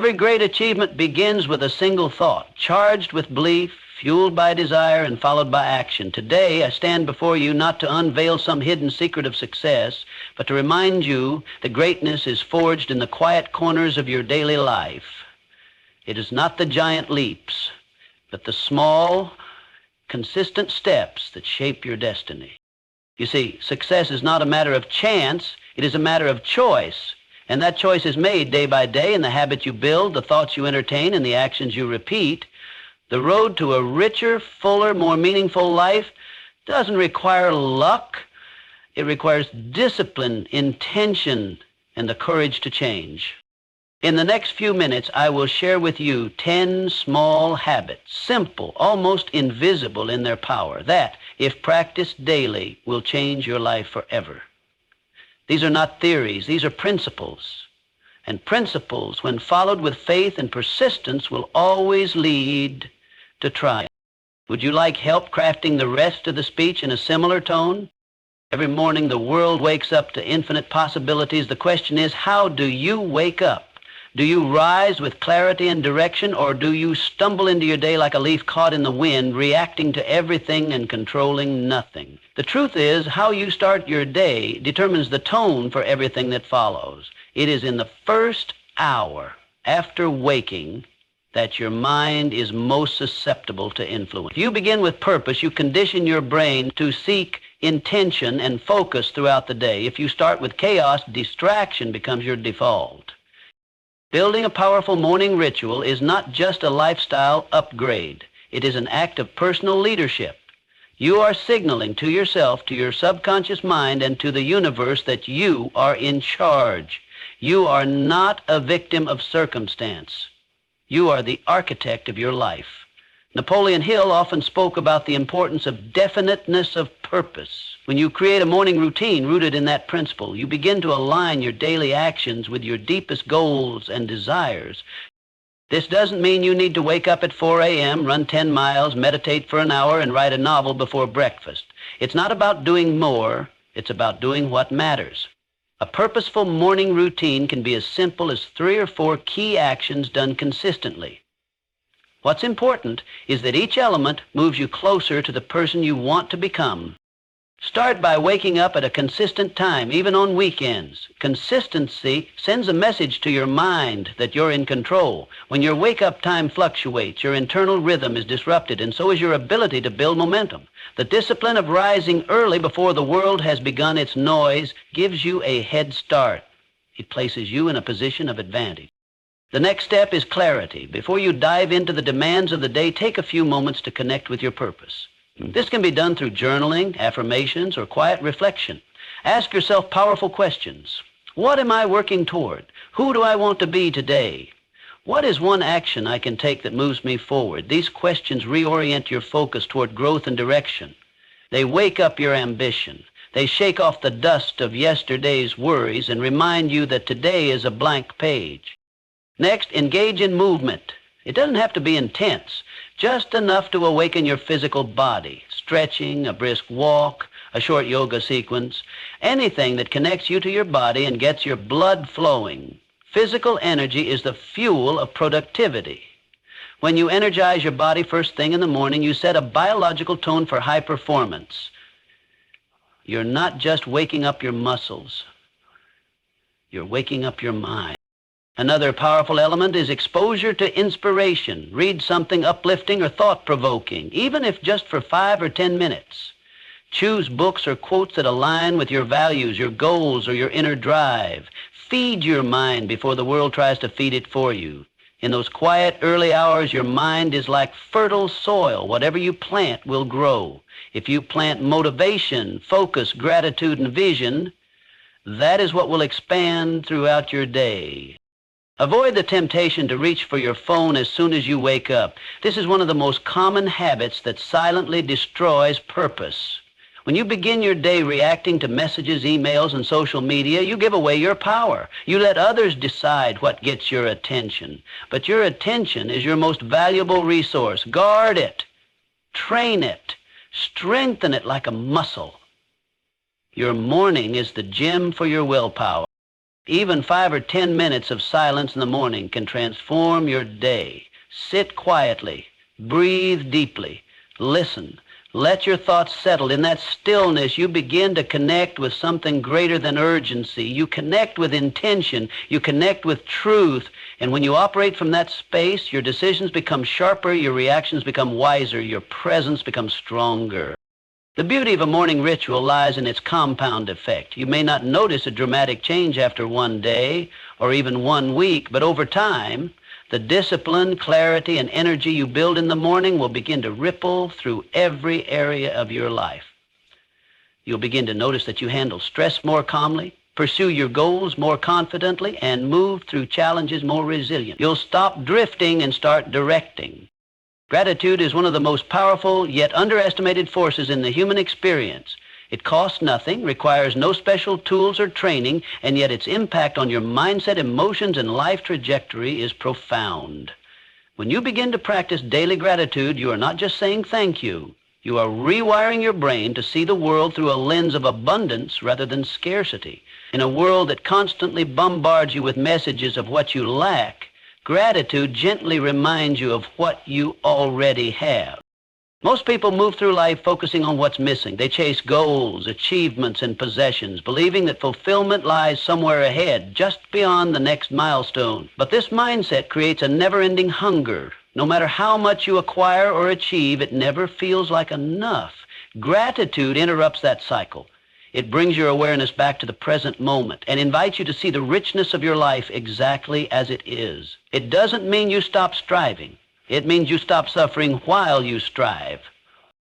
Every great achievement begins with a single thought, charged with belief, fueled by desire, and followed by action. Today, I stand before you not to unveil some hidden secret of success, but to remind you that greatness is forged in the quiet corners of your daily life. It is not the giant leaps, but the small, consistent steps that shape your destiny. You see, success is not a matter of chance, it is a matter of choice. And that choice is made day by day in the habits you build, the thoughts you entertain, and the actions you repeat. The road to a richer, fuller, more meaningful life doesn't require luck. It requires discipline, intention, and the courage to change. In the next few minutes, I will share with you 10 small habits, simple, almost invisible in their power, that, if practiced daily, will change your life forever. These are not theories, these are principles. And principles, when followed with faith and persistence, will always lead to triumph. Would you like help crafting the rest of the speech in a similar tone? Every morning the world wakes up to infinite possibilities. The question is, how do you wake up? Do you rise with clarity and direction, or do you stumble into your day like a leaf caught in the wind, reacting to everything and controlling nothing? The truth is, how you start your day determines the tone for everything that follows. It is in the first hour after waking that your mind is most susceptible to influence. If you begin with purpose, you condition your brain to seek intention and focus throughout the day. If you start with chaos, distraction becomes your default. Building a powerful morning ritual is not just a lifestyle upgrade. It is an act of personal leadership. You are signaling to yourself, to your subconscious mind, and to the universe that you are in charge. You are not a victim of circumstance. You are the architect of your life. Napoleon Hill often spoke about the importance of definiteness of purpose. When you create a morning routine rooted in that principle, you begin to align your daily actions with your deepest goals and desires. This doesn't mean you need to wake up at 4 a.m., run 10 miles, meditate for an hour, and write a novel before breakfast. It's not about doing more, it's about doing what matters. A purposeful morning routine can be as simple as 3 or 4 key actions done consistently. What's important is that each element moves you closer to the person you want to become. Start by waking up at a consistent time, even on weekends. Consistency sends a message to your mind that you're in control. When your wake-up time fluctuates, your internal rhythm is disrupted, and so is your ability to build momentum. The discipline of rising early before the world has begun its noise gives you a head start. It places you in a position of advantage. The next step is clarity. Before you dive into the demands of the day, take a few moments to connect with your purpose. This can be done through journaling, affirmations, or quiet reflection. Ask yourself powerful questions. What am I working toward? Who do I want to be today? What is one action I can take that moves me forward? These questions reorient your focus toward growth and direction. They wake up your ambition. They shake off the dust of yesterday's worries and remind you that today is a blank page. Next, engage in movement. It doesn't have to be intense, just enough to awaken your physical body. Stretching, a brisk walk, a short yoga sequence, anything that connects you to your body and gets your blood flowing. Physical energy is the fuel of productivity. When you energize your body first thing in the morning, you set a biological tone for high performance. You're not just waking up your muscles. You're waking up your mind. Another powerful element is exposure to inspiration. Read something uplifting or thought-provoking, even if just for 5 or 10 minutes. Choose books or quotes that align with your values, your goals, or your inner drive. Feed your mind before the world tries to feed it for you. In those quiet early hours, your mind is like fertile soil. Whatever you plant will grow. If you plant motivation, focus, gratitude, and vision, that is what will expand throughout your day. Avoid the temptation to reach for your phone as soon as you wake up. This is one of the most common habits that silently destroys purpose. When you begin your day reacting to messages, emails, and social media, you give away your power. You let others decide what gets your attention. But your attention is your most valuable resource. Guard it. Train it. Strengthen it like a muscle. Your morning is the gym for your willpower. Even 5 or 10 minutes of silence in the morning can transform your day. Sit quietly, breathe deeply, listen. Let your thoughts settle. In that stillness, you begin to connect with something greater than urgency. You connect with intention. You connect with truth. And when you operate from that space, your decisions become sharper, your reactions become wiser, your presence becomes stronger. The beauty of a morning ritual lies in its compound effect. You may not notice a dramatic change after one day or even 1 week, but over time, the discipline, clarity, and energy you build in the morning will begin to ripple through every area of your life. You'll begin to notice that you handle stress more calmly, pursue your goals more confidently, and move through challenges more resilient. You'll stop drifting and start directing. Gratitude is one of the most powerful yet underestimated forces in the human experience. It costs nothing, requires no special tools or training, and yet its impact on your mindset, emotions, and life trajectory is profound. When you begin to practice daily gratitude, you are not just saying thank you. You are rewiring your brain to see the world through a lens of abundance rather than scarcity. In a world that constantly bombards you with messages of what you lack, gratitude gently reminds you of what you already have. Most people move through life focusing on what's missing. They chase goals, achievements, and possessions, believing that fulfillment lies somewhere ahead, just beyond the next milestone. But this mindset creates a never-ending hunger. No matter how much you acquire or achieve, it never feels like enough. Gratitude interrupts that cycle. It brings your awareness back to the present moment and invites you to see the richness of your life exactly as it is. It doesn't mean you stop striving. It means you stop suffering while you strive.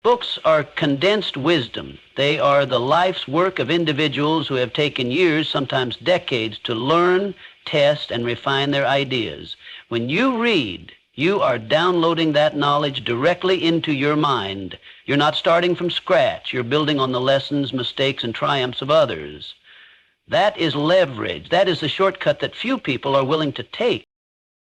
Books are condensed wisdom. They are the life's work of individuals who have taken years, sometimes decades, to learn, test, and refine their ideas. When you read, you are downloading that knowledge directly into your mind. You're not starting from scratch. You're building on the lessons, mistakes, and triumphs of others. That is leverage. That is the shortcut that few people are willing to take.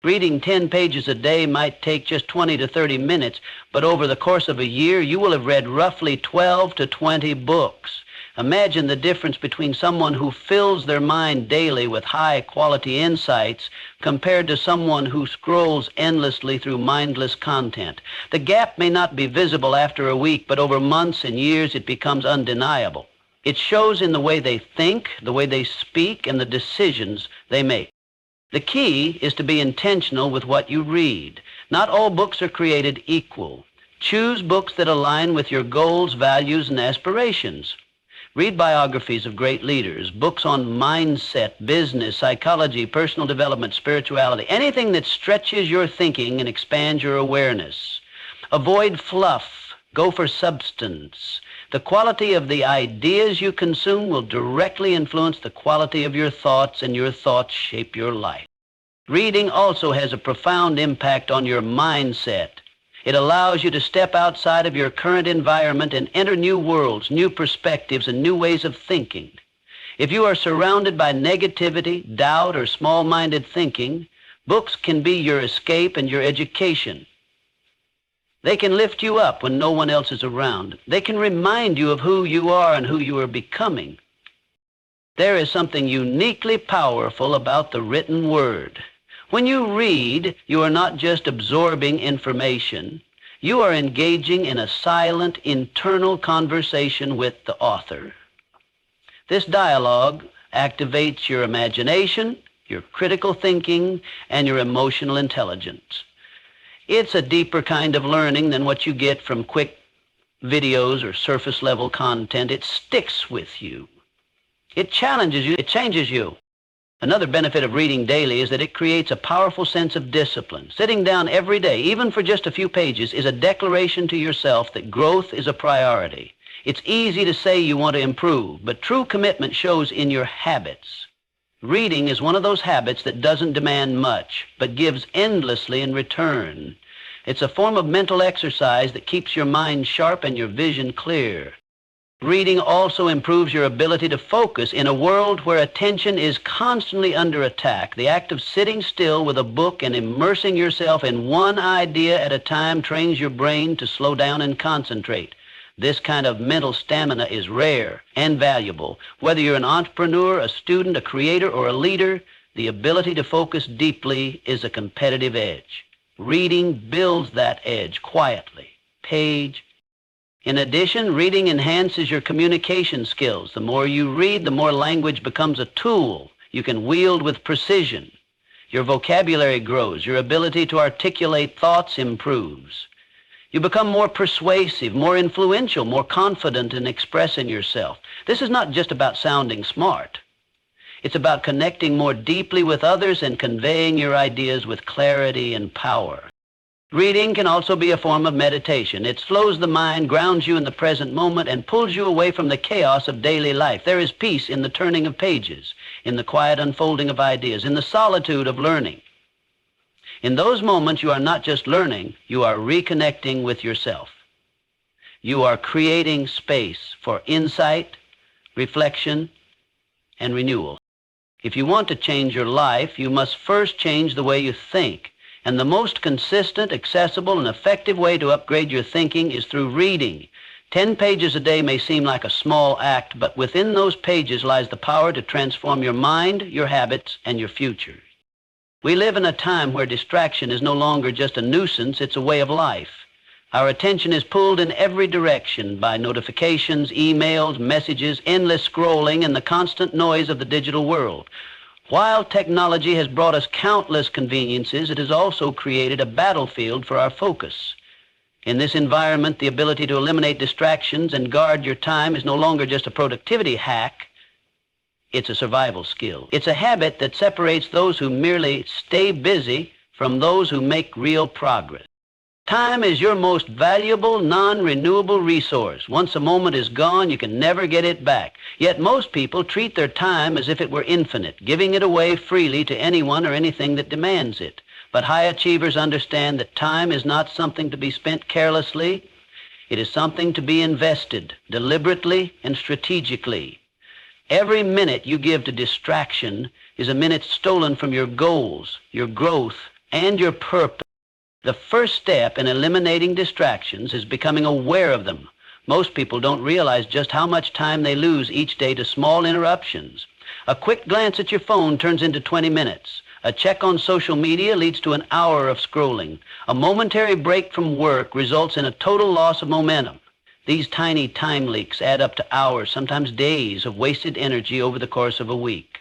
Reading 10 pages a day might take just 20 to 30 minutes, but over the course of a year, you will have read roughly 12 to 20 books. Imagine the difference between someone who fills their mind daily with high-quality insights compared to someone who scrolls endlessly through mindless content. The gap may not be visible after a week, but over months and years, it becomes undeniable. It shows in the way they think, the way they speak, and the decisions they make. The key is to be intentional with what you read. Not all books are created equal. Choose books that align with your goals, values, and aspirations. Read biographies of great leaders, books on mindset, business, psychology, personal development, spirituality, anything that stretches your thinking and expands your awareness. Avoid fluff. Go for substance. The quality of the ideas you consume will directly influence the quality of your thoughts, and your thoughts shape your life. Reading also has a profound impact on your mindset. It allows you to step outside of your current environment and enter new worlds, new perspectives, and new ways of thinking. If you are surrounded by negativity, doubt, or small-minded thinking, books can be your escape and your education. They can lift you up when no one else is around. They can remind you of who you are and who you are becoming. There is something uniquely powerful about the written word. When you read, you are not just absorbing information. You are engaging in a silent, internal conversation with the author. This dialogue activates your imagination, your critical thinking, and your emotional intelligence. It's a deeper kind of learning than what you get from quick videos or surface-level content. It sticks with you. It challenges you. It changes you. Another benefit of reading daily is that it creates a powerful sense of discipline. Sitting down every day, even for just a few pages, is a declaration to yourself that growth is a priority. It's easy to say you want to improve, but true commitment shows in your habits. Reading is one of those habits that doesn't demand much, but gives endlessly in return. It's a form of mental exercise that keeps your mind sharp and your vision clear. Reading also improves your ability to focus in a world where attention is constantly under attack. The act of sitting still with a book and immersing yourself in one idea at a time trains your brain to slow down and concentrate. This kind of mental stamina is rare and valuable. Whether you're an entrepreneur, a student, a creator, or a leader, the ability to focus deeply is a competitive edge. Reading builds that edge quietly, page. In addition, reading enhances your communication skills. The more you read, the more language becomes a tool you can wield with precision. Your vocabulary grows. Your ability to articulate thoughts improves. You become more persuasive, more influential, more confident in expressing yourself. This is not just about sounding smart. It's about connecting more deeply with others and conveying your ideas with clarity and power. Reading can also be a form of meditation. It slows the mind, grounds you in the present moment, and pulls you away from the chaos of daily life. There is peace in the turning of pages, in the quiet unfolding of ideas, in the solitude of learning. In those moments, you are not just learning, you are reconnecting with yourself. You are creating space for insight, reflection, and renewal. If you want to change your life, you must first change the way you think. And the most consistent, accessible, and effective way to upgrade your thinking is through reading. 10 pages a day may seem like a small act, but within those pages lies the power to transform your mind, your habits, and your future. We live in a time where distraction is no longer just a nuisance, it's a way of life. Our attention is pulled in every direction by notifications, emails, messages, endless scrolling, and the constant noise of the digital world. While technology has brought us countless conveniences, it has also created a battlefield for our focus. In this environment, the ability to eliminate distractions and guard your time is no longer just a productivity hack. It's a survival skill. It's a habit that separates those who merely stay busy from those who make real progress. Time is your most valuable, non-renewable resource. Once a moment is gone, you can never get it back. Yet most people treat their time as if it were infinite, giving it away freely to anyone or anything that demands it. But high achievers understand that time is not something to be spent carelessly. It is something to be invested deliberately and strategically. Every minute you give to distraction is a minute stolen from your goals, your growth, and your purpose. The first step in eliminating distractions is becoming aware of them. Most people don't realize just how much time they lose each day to small interruptions. A quick glance at your phone turns into 20 minutes. A check on social media leads to an hour of scrolling. A momentary break from work results in a total loss of momentum. These tiny time leaks add up to hours, sometimes days, of wasted energy over the course of a week.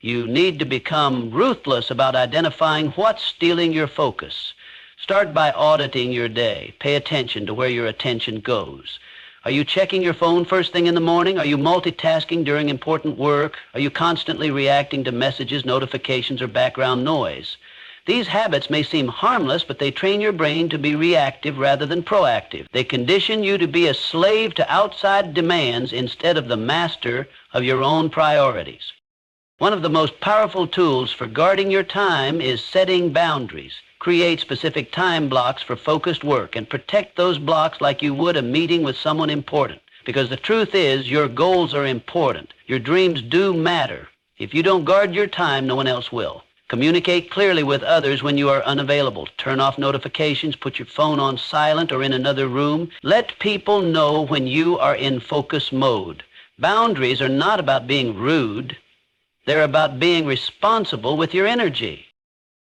You need to become ruthless about identifying what's stealing your focus. Start by auditing your day. Pay attention to where your attention goes. Are you checking your phone first thing in the morning? Are you multitasking during important work? Are you constantly reacting to messages, notifications, or background noise? These habits may seem harmless, but they train your brain to be reactive rather than proactive. They condition you to be a slave to outside demands instead of the master of your own priorities. One of the most powerful tools for guarding your time is setting boundaries. Create specific time blocks for focused work and protect those blocks like you would a meeting with someone important. Because the truth is, your goals are important. Your dreams do matter. If you don't guard your time, no one else will. Communicate clearly with others when you are unavailable. Turn off notifications, put your phone on silent or in another room. Let people know when you are in focus mode. Boundaries are not about being rude. They're about being responsible with your energy.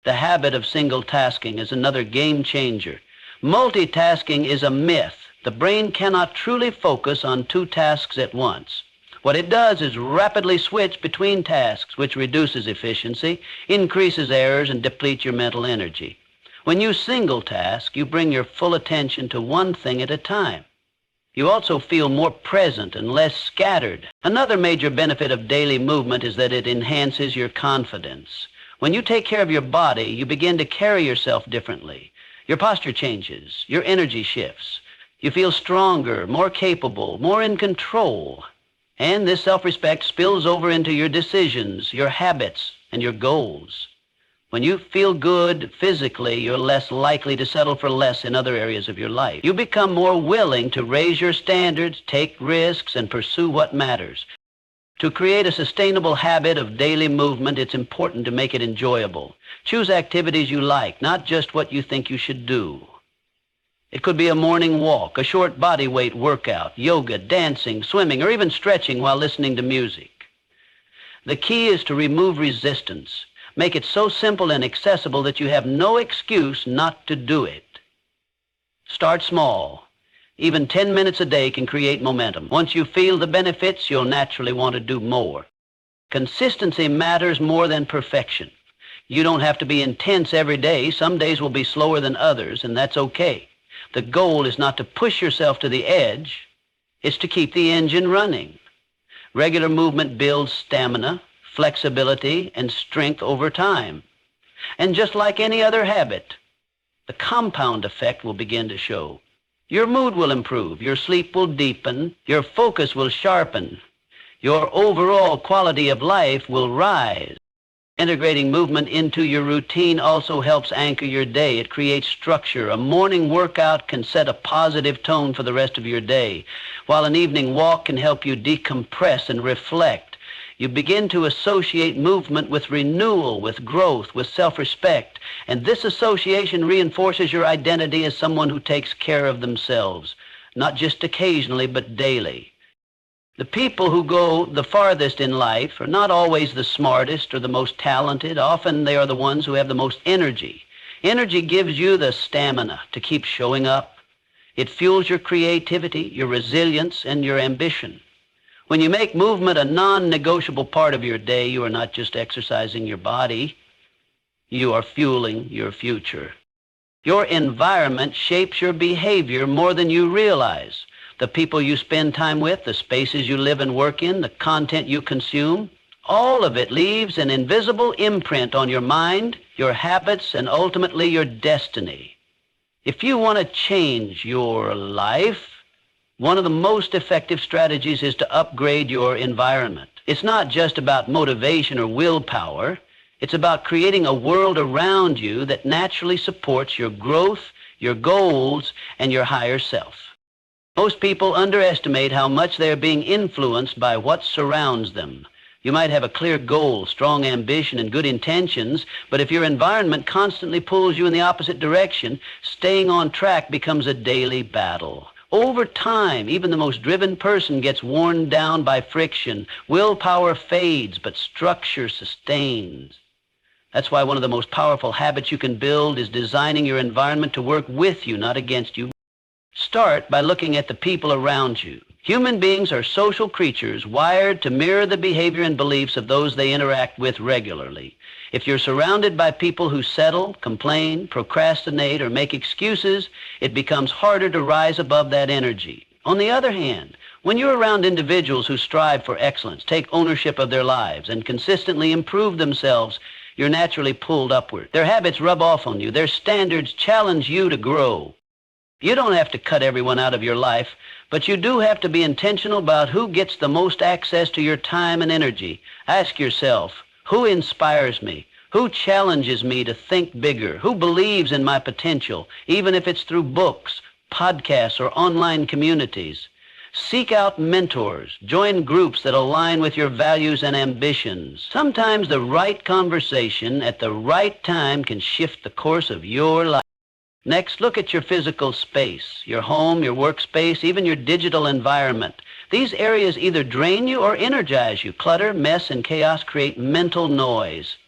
The habit of single tasking is another game changer. Multitasking is a myth. The brain cannot truly focus on two tasks at once. What it does is rapidly switch between tasks, which reduces efficiency, increases errors, and depletes your mental energy. When you single task, you bring your full attention to one thing at a time. You also feel more present and less scattered. Another major benefit of daily movement is that it enhances your confidence. When you take care of your body, you begin to carry yourself differently. Your posture changes, your energy shifts. You feel stronger, more capable, more in control. And this self-respect spills over into your decisions, your habits, and your goals. When you feel good physically, you're less likely to settle for less in other areas of your life. You become more willing to raise your standards, take risks, and pursue what matters. To create a sustainable habit of daily movement, it's important to make it enjoyable. Choose activities you like, not just what you think you should do. It could be a morning walk, a short body weight workout, yoga, dancing, swimming, or even stretching while listening to music. The key is to remove resistance. Make it so simple and accessible that you have no excuse not to do it. Start small. Even 10 minutes a day can create momentum. Once you feel the benefits, you'll naturally want to do more. Consistency matters more than perfection. You don't have to be intense every day. Some days will be slower than others, and that's okay. The goal is not to push yourself to the edge. It's to keep the engine running. Regular movement builds stamina, flexibility, and strength over time. And just like any other habit, the compound effect will begin to show. Your mood will improve, your sleep will deepen, your focus will sharpen, your overall quality of life will rise. Integrating movement into your routine also helps anchor your day. It creates structure. A morning workout can set a positive tone for the rest of your day, while an evening walk can help you decompress and reflect. You begin to associate movement with renewal, with growth, with self-respect, and this association reinforces your identity as someone who takes care of themselves, not just occasionally, but daily. The people who go the farthest in life are not always the smartest or the most talented. Often they are the ones who have the most energy. Energy gives you the stamina to keep showing up. It fuels your creativity, your resilience, and your ambition. When you make movement a non-negotiable part of your day, you are not just exercising your body, you are fueling your future. Your environment shapes your behavior more than you realize. The people you spend time with, the spaces you live and work in, the content you consume, all of it leaves an invisible imprint on your mind, your habits, and ultimately your destiny. If you want to change your life, one of the most effective strategies is to upgrade your environment. It's not just about motivation or willpower. It's about creating a world around you that naturally supports your growth, your goals, and your higher self. Most people underestimate how much they are being influenced by what surrounds them. You might have a clear goal, strong ambition, and good intentions, but if your environment constantly pulls you in the opposite direction, staying on track becomes a daily battle. Over time, even the most driven person gets worn down by friction. Willpower fades, but structure sustains. That's why one of the most powerful habits you can build is designing your environment to work with you, not against you. Start by looking at the people around you. Human beings are social creatures wired to mirror the behavior and beliefs of those they interact with regularly. If you're surrounded by people who settle, complain, procrastinate, or make excuses, it becomes harder to rise above that energy. On the other hand, when you're around individuals who strive for excellence, take ownership of their lives, and consistently improve themselves, you're naturally pulled upward. Their habits rub off on you. Their standards challenge you to grow. You don't have to cut everyone out of your life, but you do have to be intentional about who gets the most access to your time and energy. Ask yourself, who inspires me? Who challenges me to think bigger? Who believes in my potential, even if it's through books, podcasts, or online communities? Seek out mentors. Join groups that align with your values and ambitions. Sometimes the right conversation at the right time can shift the course of your life. Next, look at your physical space, your home, your workspace, even your digital environment. These areas either drain you or energize you. Clutter, mess, and chaos create mental noise.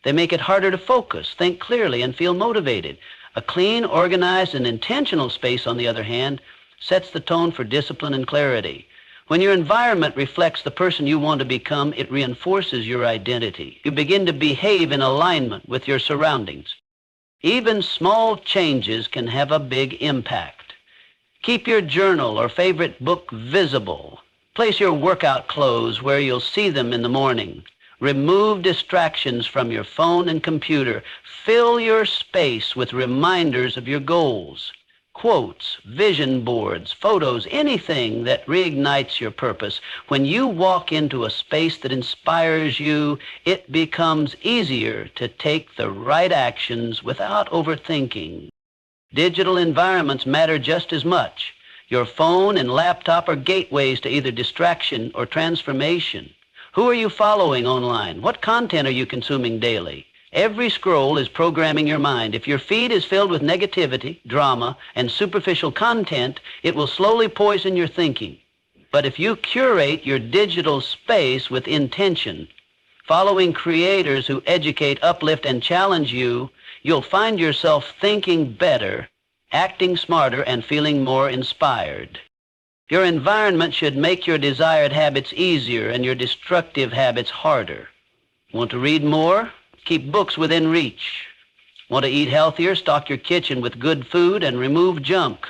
They make it harder to focus, think clearly, and feel motivated. A clean, organized, and intentional space, on the other hand, sets the tone for discipline and clarity. When your environment reflects the person you want to become, it reinforces your identity. You begin to behave in alignment with your surroundings. Even small changes can have a big impact. Keep your journal or favorite book visible. Place your workout clothes where you'll see them in the morning. Remove distractions from your phone and computer. Fill your space with reminders of your goals. Quotes, vision boards, photos, anything that reignites your purpose. When you walk into a space that inspires you, it becomes easier to take the right actions without overthinking. Digital environments matter just as much. Your phone and laptop are gateways to either distraction or transformation. Who are you following online? What content are you consuming daily? Every scroll is programming your mind. If your feed is filled with negativity, drama, and superficial content, it will slowly poison your thinking. But if you curate your digital space with intention, following creators who educate, uplift, and challenge you, you'll find yourself thinking better, acting smarter, and feeling more inspired. Your environment should make your desired habits easier and your destructive habits harder. Want to read more? Keep books within reach. Want to eat healthier? Stock your kitchen with good food and remove junk.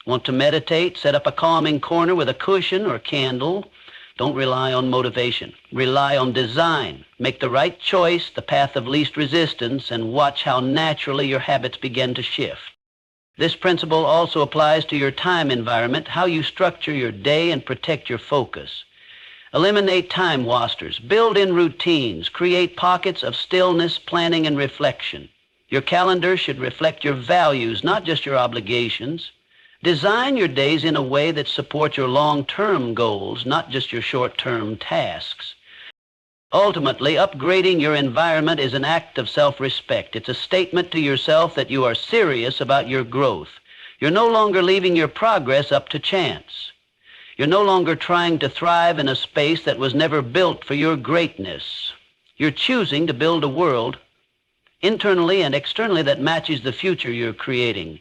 Want to meditate? Set up a calming corner with a cushion or candle. Don't rely on motivation. Rely on design. Make the right choice, the path of least resistance, and watch how naturally your habits begin to shift. This principle also applies to your time environment, how you structure your day and protect your focus. Eliminate time wasters. Build in routines. Create pockets of stillness, planning, and reflection. Your calendar should reflect your values, not just your obligations. Design your days in a way that supports your long-term goals, not just your short-term tasks. Ultimately, upgrading your environment is an act of self-respect. It's a statement to yourself that you are serious about your growth. You're no longer leaving your progress up to chance. You're no longer trying to thrive in a space that was never built for your greatness. You're choosing to build a world, internally and externally, that matches the future you're creating.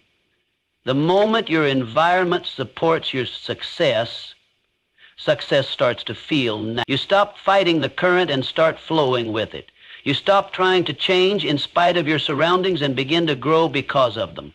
The moment your environment supports your success, success starts to feel natural. You stop fighting the current and start flowing with it. You stop trying to change in spite of your surroundings and begin to grow because of them.